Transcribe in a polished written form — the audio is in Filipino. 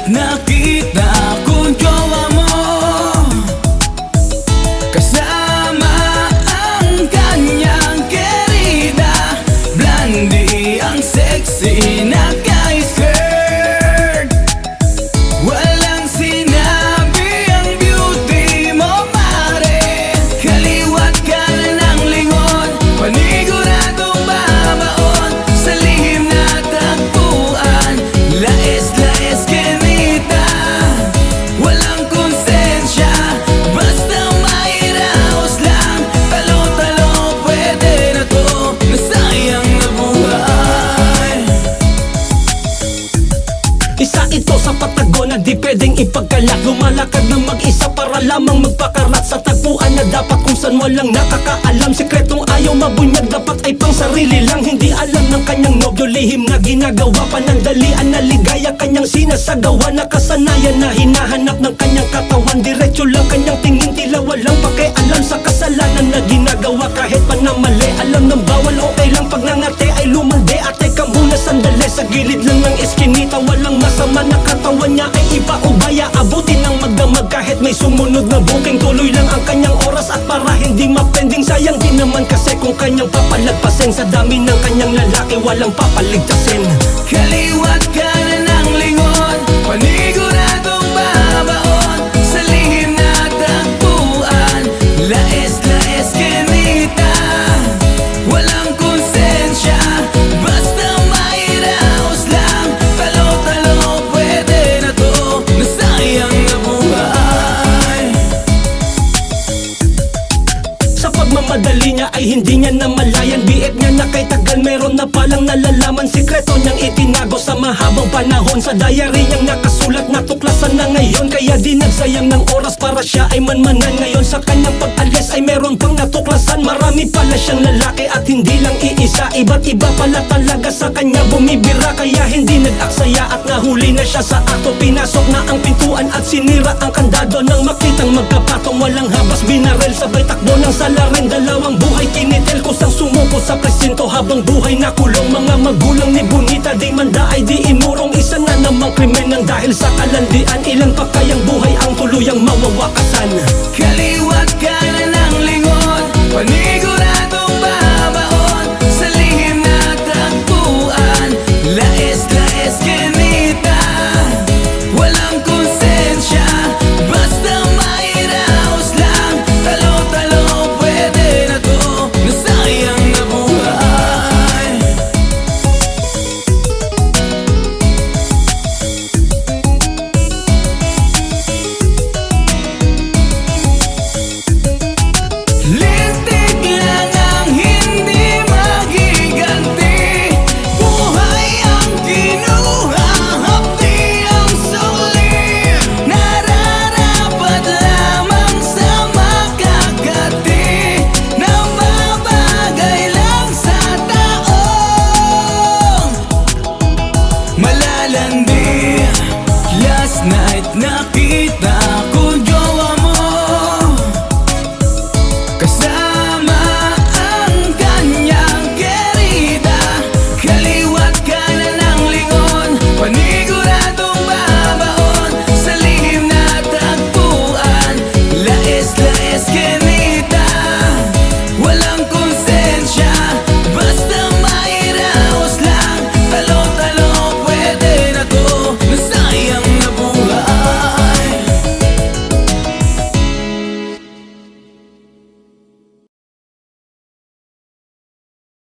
nakita kong jowa mo kasama ang kanyang querida. Blondie, ang sexy na skirt. Walang sinabi ang beauty mo, pare. Kaliwat ka na ng lingon, paniguradong babaon sa lihim na tagpuan. Lais-lais kinita, walang konsensya, basta mairaos lang. Talo-talo, pwede na to, nasayang na buhay. Isa ito sa patago na di pwedeng ipagkalat. Lumalakad ng mag-isa para lamang magpakarat sa tagpuan na dapat kung saan walang nakakaalam. Sikretong ayaw mabunyag, dapat ay pang sarili lang. Hindi alam ng kanyang nobyo, lihim na ginagawa. Panandalian na ligaya kanyang sinasagawa. Nakasanayan na hinahanap ng kanyang katawan. Diretso lang kanyang tingin, tila walang pakialam sa kasalanan na ginagawa. Kahit pa na mali, alam ng bawal, okay lang pag nangate ay lumande. At teka muna sandali, sa gilid lang ng eskinita. Walang masama na katawan niya ay iba o baya. Abutin ng magdamag kahit may sumunod na booking. Tuloy lang ang kanyang oras at para hindi mapending. Sayang din naman kasi kung kanyang papalagpasin. Sa dami ng kanyang lalaki walang papaligtasin. Kaliwat ka na ng lingon, paniguradong babaon sa lihim na tagpuan. Lais-lais kinita, walang konsensya, basta mairaos lang. Talo-talo, pwede na to, nasayang na buhay. Sa pagmamadali niya ay hindi niya namalayan. Biit niya na kay tagal meron na palang nalalaman. Sikreto niyang itinago sa mahabang panahon. Sa diary niyang nakasulat, natuklasan na ngayon. Kaya di nagsayang ng oras para siya ay manmanan. Ngayon sa kanyang pag-alis ay meron pang natuklasan. Marami pala siyang lalaki at hindi lang iisa. Iba't iba pala talaga sa kanya bumibira. Kaya hindi nag-aksaya at nahuli na siya sa akto. Pinasok na ang pintuan at sinira ang kandado. Nang makitang magkapatong walang habas, binarel sabay takbo ng salarin. Dalawang buhay kinitil, kusang sumuko sa presinto habang buhay na kulong. Mga magulang ni Bonita di manda ay di inurong. Isa na namang krimen ng dahil sa kalandian. Ilan pa kayang buhay ang tuluyang mawawakasan? Kaliwat ka na ng lingon,